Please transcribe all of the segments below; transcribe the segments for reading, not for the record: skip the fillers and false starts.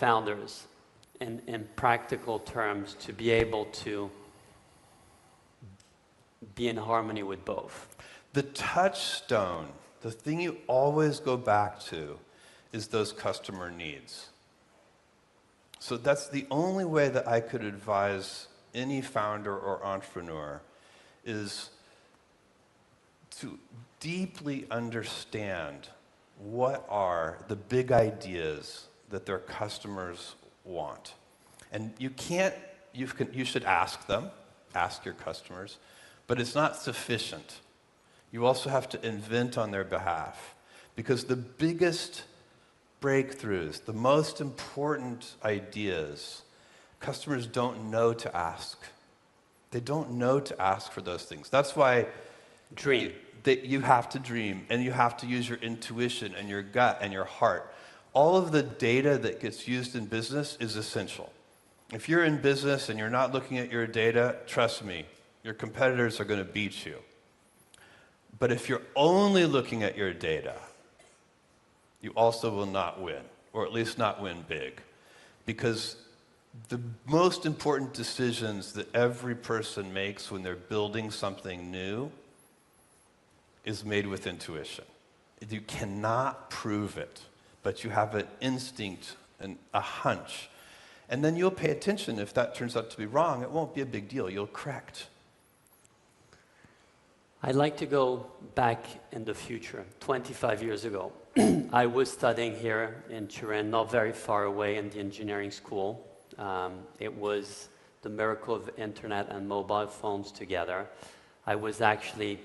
founders in practical terms to be able to be in harmony with both? The touchstone, the thing you always go back to, is those customer needs. So that's the only way that I could advise any founder or entrepreneur, is to deeply understand what are the big ideas that their customers want. And you should ask them, ask your customers, but it's not sufficient. You also have to invent on their behalf, because the biggest breakthroughs, the most important ideas, customers don't know to ask. They don't know to ask for those things. That's why you have to dream, and you have to use your intuition and your gut and your heart. All of the data that gets used in business is essential. If you're in business and you're not looking at your data, trust me, your competitors are going to beat you. But if you're only looking at your data, you also will not win, or at least not win big. Because the most important decisions that every person makes when they're building something new is made with intuition. You cannot prove it, but you have an instinct and a hunch. And then you'll pay attention. If that turns out to be wrong, it won't be a big deal. You'll correct. I'd like to go back in the future, 25 years ago. I was studying here in Turin, not very far away in the engineering school. It was the miracle of internet and mobile phones together. I was actually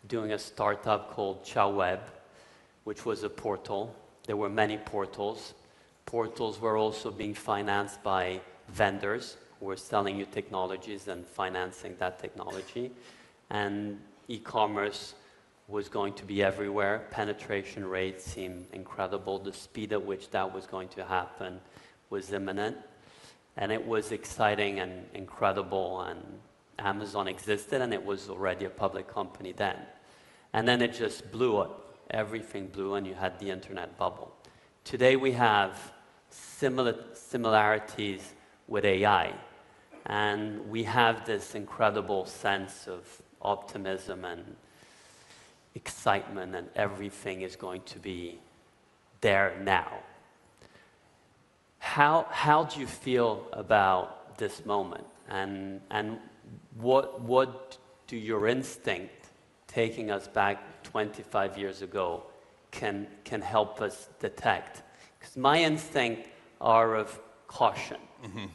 doing a startup called Ciao Web, which was a portal. There were many portals. Portals were also being financed by vendors who were selling you technologies and financing that technology. And e-commerce was going to be everywhere. Penetration rates seemed incredible. The speed at which that was going to happen was imminent. And it was exciting and incredible, and Amazon existed, and it was already a public company then. And then it just blew up. Everything blew, and you had the internet bubble. Today we have similarities with AI. And we have this incredible sense of optimism and excitement, and everything is going to be there now. How do you feel about this moment? And what do your instinct, taking us back 25 years ago, can help us detect? Because my instincts are of caution. Mm-hmm.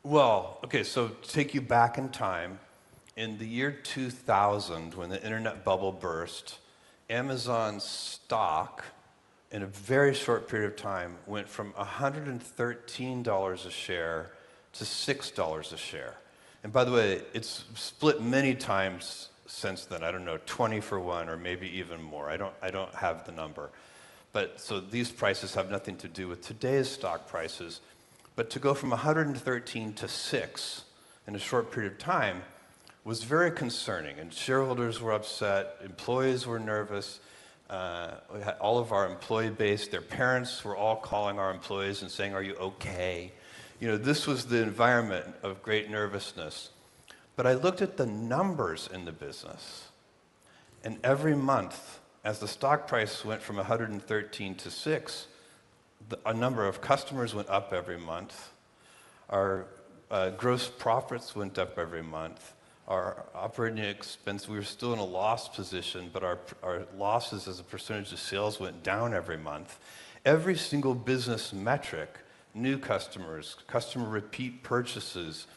Well, okay, so to take you back in time, in the year 2000, when the internet bubble burst, Amazon's stock, in a very short period of time, went from $113 a share to $6 a share. And by the way, it's split many times since then. I don't know, 20 for 1 or maybe even more. I don't have the number. But so these prices have nothing to do with today's stock prices. But to go from 113 to 6 in a short period of time was very concerning, and shareholders were upset, employees were nervous. We had all of our employee base, their parents were all calling our employees and saying, "Are you okay?" You know, this was the environment of great nervousness. But I looked at the numbers in the business, and every month, as the stock price went from 113 to 6, a number of customers went up every month. Our gross profits went up every month. Our operating expense, we were still in a loss position, but our losses as a percentage of sales went down every month. Every single business metric, new customers, customer repeat purchases,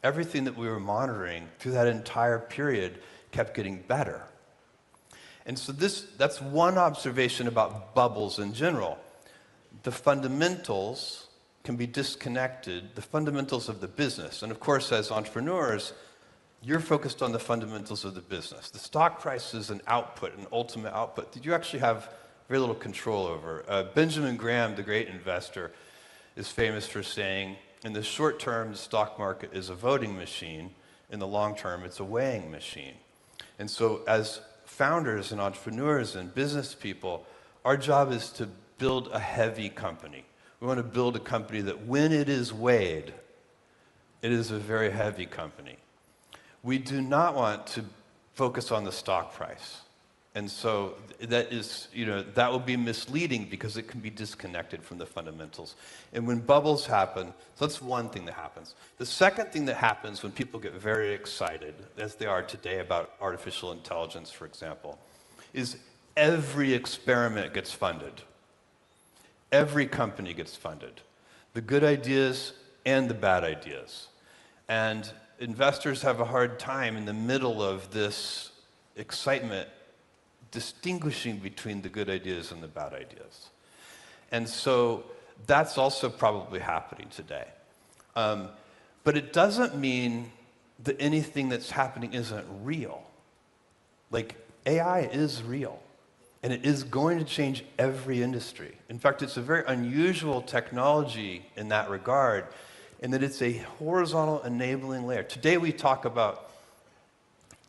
everything that we were monitoring through that entire period kept getting better. And so that's one observation about bubbles in general. The fundamentals can be disconnected, the fundamentals of the business. And of course, as entrepreneurs, you're focused on the fundamentals of the business. The stock price is an output, an ultimate output that you actually have very little control over. Benjamin Graham, the great investor, is famous for saying, in the short term, the stock market is a voting machine. In the long term, it's a weighing machine. And so as founders and entrepreneurs and business people, our job is to build a heavy company. We want to build a company that when it is weighed, it is a very heavy company. We do not want to focus on the stock price. And so that is, that will be misleading because it can be disconnected from the fundamentals. And when bubbles happen, so that's one thing that happens. The second thing that happens when people get very excited, as they are today about artificial intelligence, for example, is every experiment gets funded. Every company gets funded. The good ideas and the bad ideas. And investors have a hard time in the middle of this excitement distinguishing between the good ideas and the bad ideas. And so that's also probably happening today. But it doesn't mean that anything that's happening isn't real. Like, AI is real, and it is going to change every industry. In fact, it's a very unusual technology in that regard, in that it's a horizontal enabling layer. Today we talk about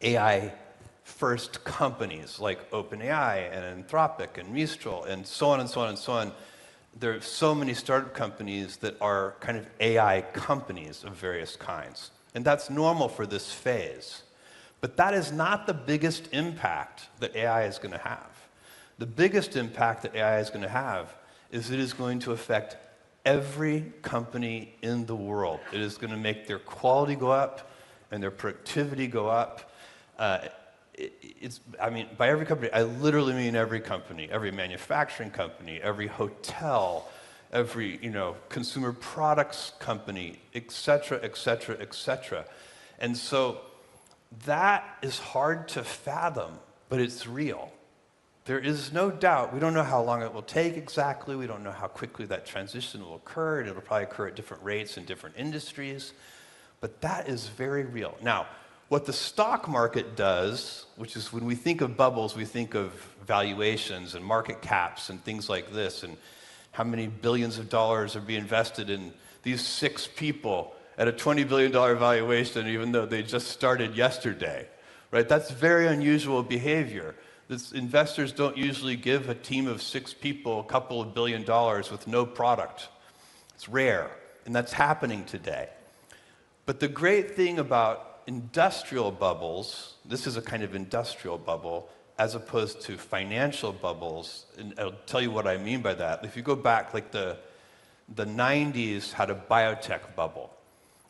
AI first companies like OpenAI and Anthropic and Mistral and so on and so on and so on. There are so many startup companies that are kind of AI companies of various kinds. And that's normal for this phase. But that is not the biggest impact that AI is going to have. The biggest impact that AI is going to have is it is going to affect every company in the world. It is going to make their quality go up and their productivity go up. By every company, I literally mean every company, every manufacturing company, every hotel, every, consumer products company, et cetera, et cetera, et cetera. And so that is hard to fathom, but it's real. There is no doubt. We don't know how long it will take exactly. We don't know how quickly that transition will occur. And it'll probably occur at different rates in different industries. But that is very real. Now, what the stock market does, which is when we think of bubbles, we think of valuations and market caps and things like this, and how many billions of dollars are being invested in these 6 people at a $20 billion valuation, even though they just started yesterday, right? That's very unusual behavior. Investors don't usually give a team of 6 people a couple of $1 billion with no product. It's rare, and that's happening today. But the great thing about industrial bubbles, this is a kind of industrial bubble, as opposed to financial bubbles, and I'll tell you what I mean by that. If you go back, like the 90s had a biotech bubble,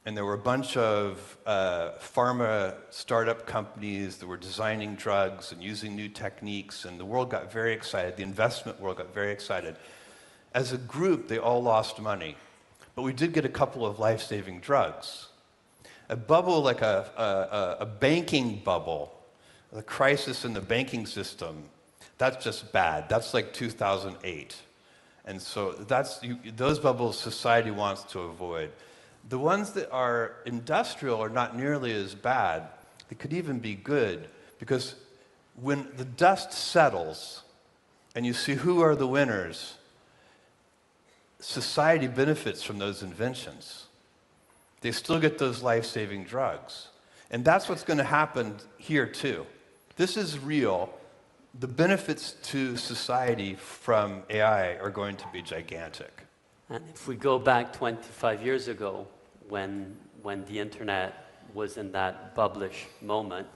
and there were a bunch of pharma startup companies that were designing drugs and using new techniques, and the world got very excited. The investment world got very excited. As a group, they all lost money, but we did get a couple of life-saving drugs. A bubble like a banking bubble, the crisis in the banking system, that's just bad. That's like 2008. And so those bubbles society wants to avoid. The ones that are industrial are not nearly as bad. They could even be good, because when the dust settles and you see who are the winners, society benefits from those inventions. They still get those life-saving drugs. And that's what's going to happen here, too. This is real. The benefits to society from AI are going to be gigantic. And if we go back 25 years ago, when the internet was in that bubblish moment,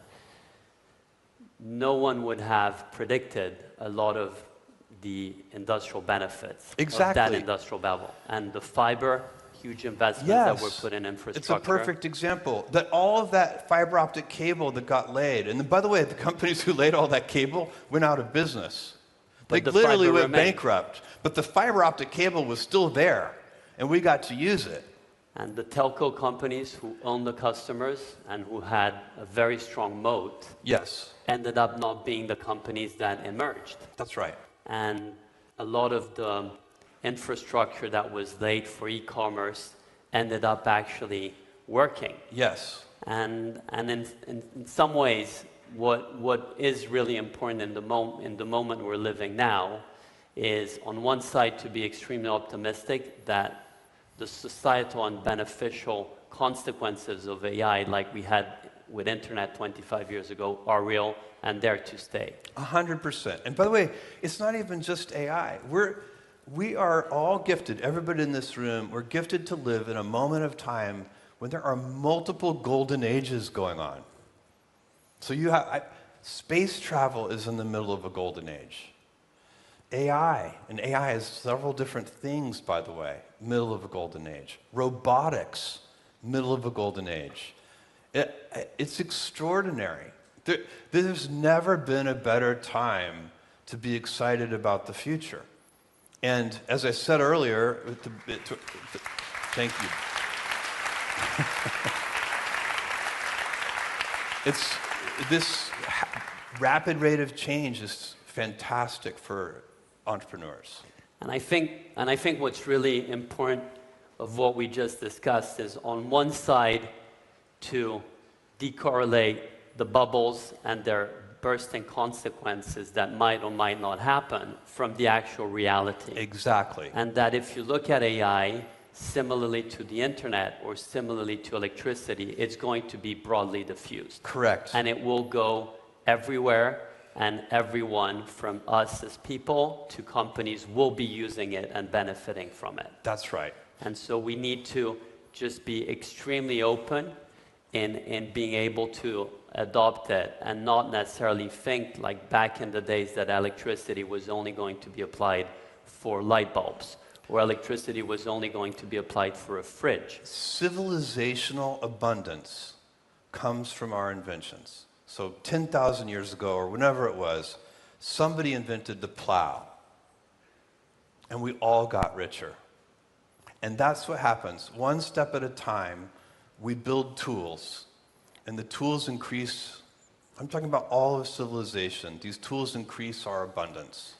no one would have predicted a lot of the industrial benefits of that industrial bubble. And the fiber, huge investments that were put in infrastructure. It's a perfect example. That all of that fiber optic cable that got laid, and by the way, the companies who laid all that cable went out of business. They literally went bankrupt. But the fiber optic cable was still there, and we got to use it. And the telco companies who owned the customers and who had a very strong moat ended up not being the companies that emerged. That's right. And a lot of the infrastructure that was laid for e-commerce ended up actually working. Yes. And in some ways, what is really important in the moment we're living now is, on one side, to be extremely optimistic that the societal and beneficial consequences of AI, like we had with internet 25 years ago, are real and there to stay. 100%. And by the way, it's not even just AI. we are all gifted, everybody in this room, we're gifted to live in a moment of time when there are multiple golden ages going on. So space travel is in the middle of a golden age. AI, and AI is several different things, by the way, middle of a golden age. Robotics, middle of a golden age. It's extraordinary. There's never been a better time to be excited about the future. And as I said earlier, thank you. This rapid rate of change is fantastic for entrepreneurs. And I think what's really important of what we just discussed is on one side to decorrelate the bubbles and their bursting consequences that might or might not happen from the actual reality. Exactly. And that if you look at AI similarly to the internet or similarly to electricity, it's going to be broadly diffused. Correct. And it will go everywhere, and everyone from us as people to companies will be using it and benefiting from it. That's right. And so we need to just be extremely open in being able to adopt it and not necessarily think like back in the days that electricity was only going to be applied for light bulbs, or electricity was only going to be applied for a fridge. Civilizational abundance comes from our inventions. So 10,000 years ago, or whenever it was, somebody invented the plow. And we all got richer. And that's what happens. One step at a time, we build tools. And the tools increase, I'm talking about all of civilization. These tools increase our abundance.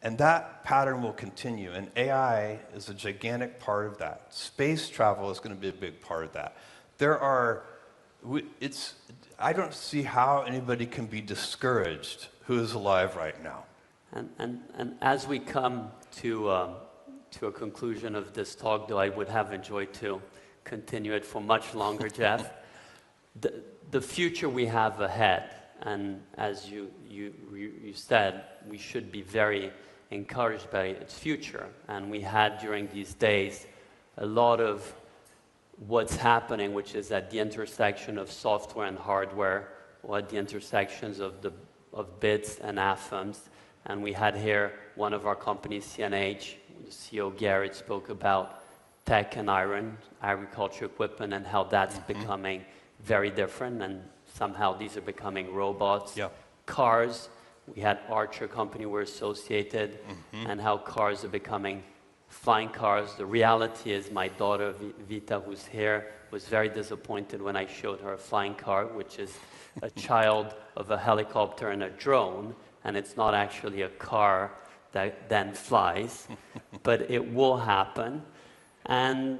And that pattern will continue. And AI is a gigantic part of that. Space travel is going to be a big part of that. I don't see how anybody can be discouraged who is alive right now. And as we come to a conclusion of this talk, though I would have enjoyed to continue it for much longer, Jeff, the future we have ahead, and as you said, we should be very encouraged by its future. And we had during these days a lot of what's happening, which is at the intersection of software and hardware, or at the intersections of bits and atoms. And we had here one of our companies, CNH, the CEO Garrett spoke about tech and iron, agriculture equipment, and how that's becoming very different, and somehow these are becoming robots. Yeah. Cars, we had Archer company we're associated, and how cars are becoming flying cars. The reality is my daughter, Vita, who's here, was very disappointed when I showed her a flying car, which is a child of a helicopter and a drone, and it's not actually a car that then flies, but it will happen. And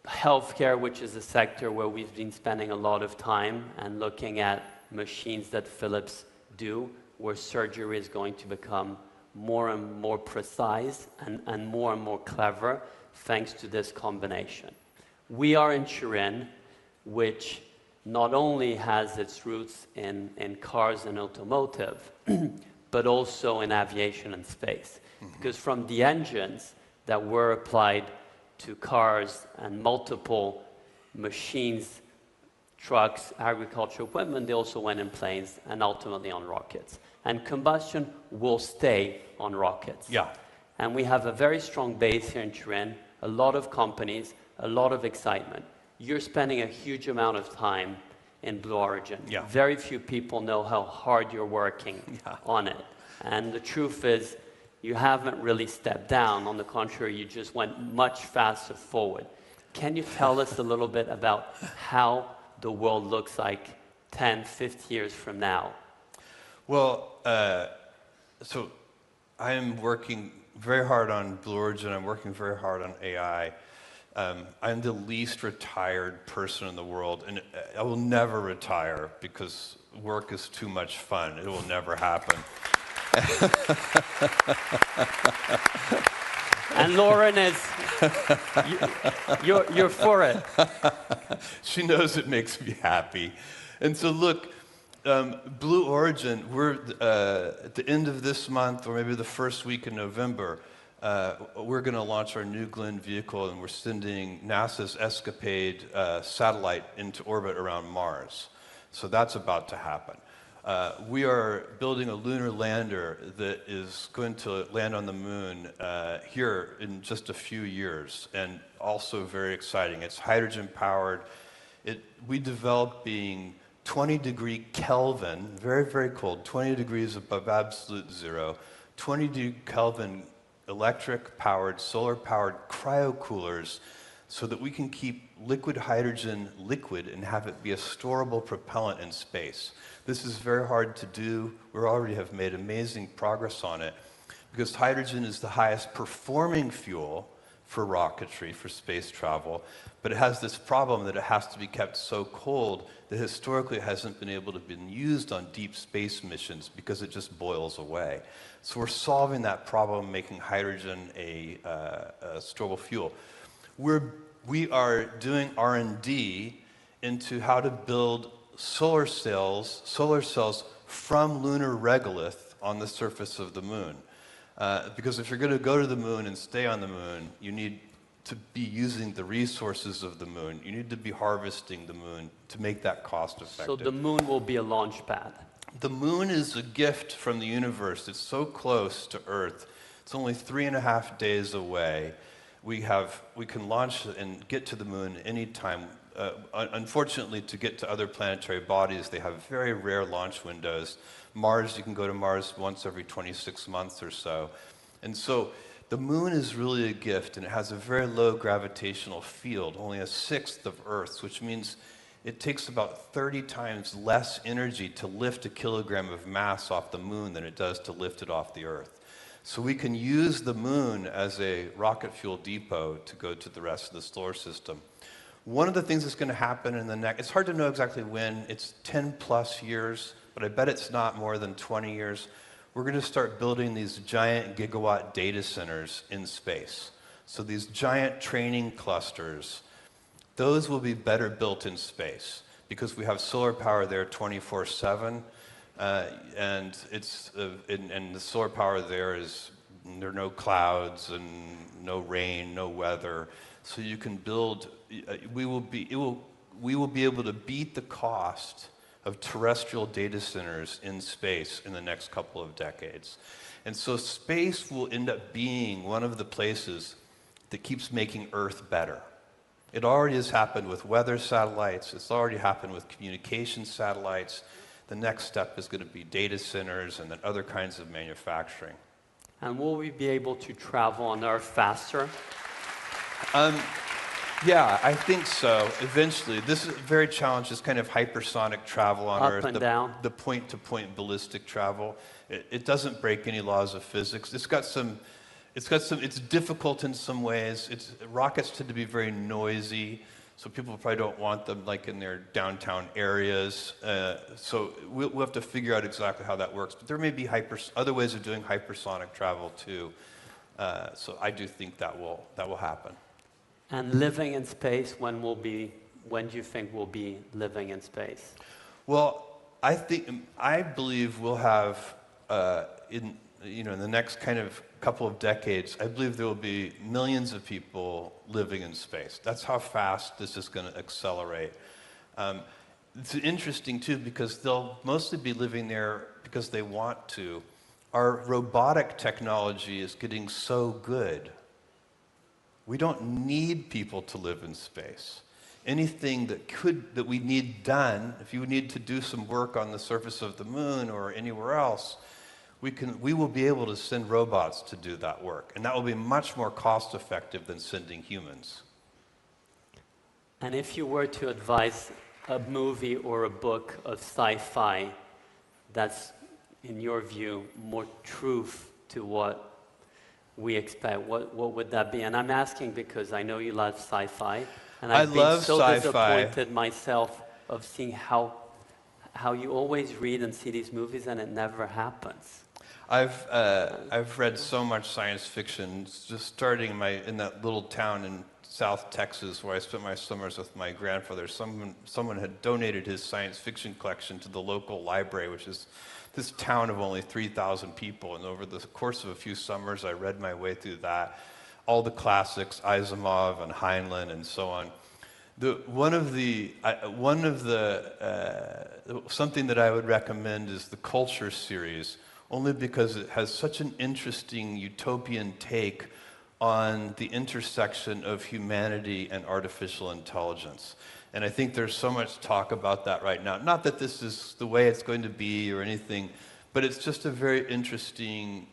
healthcare, which is a sector where we've been spending a lot of time and looking at machines that Philips do, where surgery is going to become more and more precise and more clever thanks to this combination. We are in Turin, which not only has its roots in cars and automotive, but also in aviation and space. Because from the engines that were applied to cars and multiple machines, trucks, agricultural equipment, they also went in planes and ultimately on rockets. And combustion will stay on rockets. Yeah. And we have a very strong base here in Turin, a lot of companies, a lot of excitement. You're spending a huge amount of time in Blue Origin. Yeah. Very few people know how hard you're working on it. And the truth is, you haven't really stepped down. On the contrary, you just went much faster forward. Can you tell us a little bit about how the world looks like 10, 50 years from now? Well, so I am working very hard on Blue Origin. I'm working very hard on AI. I'm the least retired person in the world, and I will never retire because work is too much fun. It will never happen. And Lauren is, you're for it. She knows it makes me happy. And so look, Blue Origin, we're at the end of this month, or maybe the first week in November, we're going to launch our New Glenn vehicle, and we're sending NASA's Escapade satellite into orbit around Mars. So that's about to happen. We are building a lunar lander that is going to land on the moon here in just a few years, and also very exciting. It's hydrogen powered. We developed being 20 degree Kelvin, very, very cold, 20 degrees above absolute zero, 20 degree Kelvin electric powered, solar powered cryocoolers, so that we can keep liquid hydrogen liquid and have it be a storable propellant in space. This is very hard to do. We already have made amazing progress on it, because hydrogen is the highest performing fuel for rocketry, for space travel, but it has this problem that it has to be kept so cold that historically it hasn't been able to be used on deep space missions because it just boils away. So we're solving that problem, making hydrogen a storable fuel. We are doing R&D into how to build solar cells from lunar regolith on the surface of the moon. Because if you're going to go to the moon and stay on the moon, you need to be using the resources of the moon. You need to be harvesting the moon to make that cost effective. So the moon will be a launch pad. The moon is a gift from the universe. It's so close to Earth. It's only 3.5 days away. We can launch and get to the moon anytime. Unfortunately, to get to other planetary bodies, they have very rare launch windows. Mars, you can go to Mars once every 26 months or so. And so the moon is really a gift, and it has a very low gravitational field, only 1/6 of Earth's, which means it takes about 30 times less energy to lift a kilogram of mass off the moon than it does to lift it off the Earth. So we can use the moon as a rocket fuel depot to go to the rest of the solar system. One of the things that's going to happen in the next, it's hard to know exactly when, it's 10 plus years, but I bet it's not more than 20 years. We're going to start building these giant gigawatt data centers in space. So these giant training clusters, those will be better built in space because we have solar power there 24/7, and the solar power there are no clouds and no rain, no weather. So you can build. We will be able to beat the cost of terrestrial data centers in space in the next couple of decades. And so space will end up being one of the places that keeps making Earth better. It already has happened with weather satellites. It's already happened with communication satellites. The next step is going to be data centers and then other kinds of manufacturing. And will we be able to travel on Earth faster? Yeah, I think so. Eventually, this is very challenging. This kind of hypersonic travel on Earth, Up and down. The point-to-point ballistic travel. It doesn't break any laws of physics. It's difficult in some ways. Rockets tend to be very noisy, so people probably don't want them like in their downtown areas. So we'll have to figure out exactly how that works. But there may be other ways of doing hypersonic travel too. So I do think that will happen. And living in space, when do you think we'll be living in space? Well, I believe we'll have in the next kind of couple of decades, I believe there will be millions of people living in space. That's how fast this is going to accelerate. It's interesting too because they'll mostly be living there because they want to. Our robotic technology is getting so good. We don't need people to live in space. Anything that we need done, if you need to do some work on the surface of the moon or anywhere else, we will be able to send robots to do that work. And that will be much more cost effective than sending humans. And if you were to advise a movie or a book of sci-fi that's, in your view, more truth to what we expect, what would that be? And I'm asking because I know you love sci-fi, and I've been so disappointed myself of seeing how you always read and see these movies and it never happens. I've read so much science fiction, just starting in that little town in South Texas where I spent my summers with my grandfather. Someone had donated his science fiction collection to the local library, which is this town of only 3,000 people, and over the course of a few summers, I read my way through that, all the classics, Asimov and Heinlein and so on. Something that I would recommend is the Culture series, only because it has such an interesting utopian take on the intersection of humanity and artificial intelligence. And I think there's so much talk about that right now. Not that this is the way it's going to be or anything, but it's just a very interesting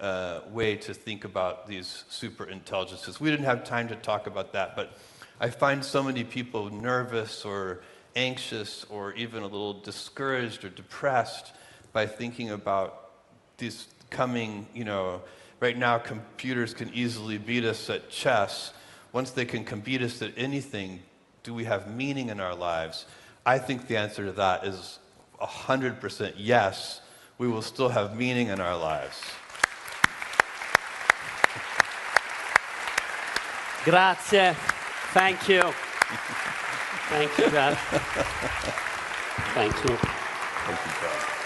way to think about these super intelligences. We didn't have time to talk about that, but I find so many people nervous or anxious or even a little discouraged or depressed by thinking about these coming, right now computers can easily beat us at chess. Once they can beat us at anything, do we have meaning in our lives? I think the answer to that is 100% yes. We will still have meaning in our lives. Grazie. Thank you. Thank you, Brad. Thank you. Thank you, Brad.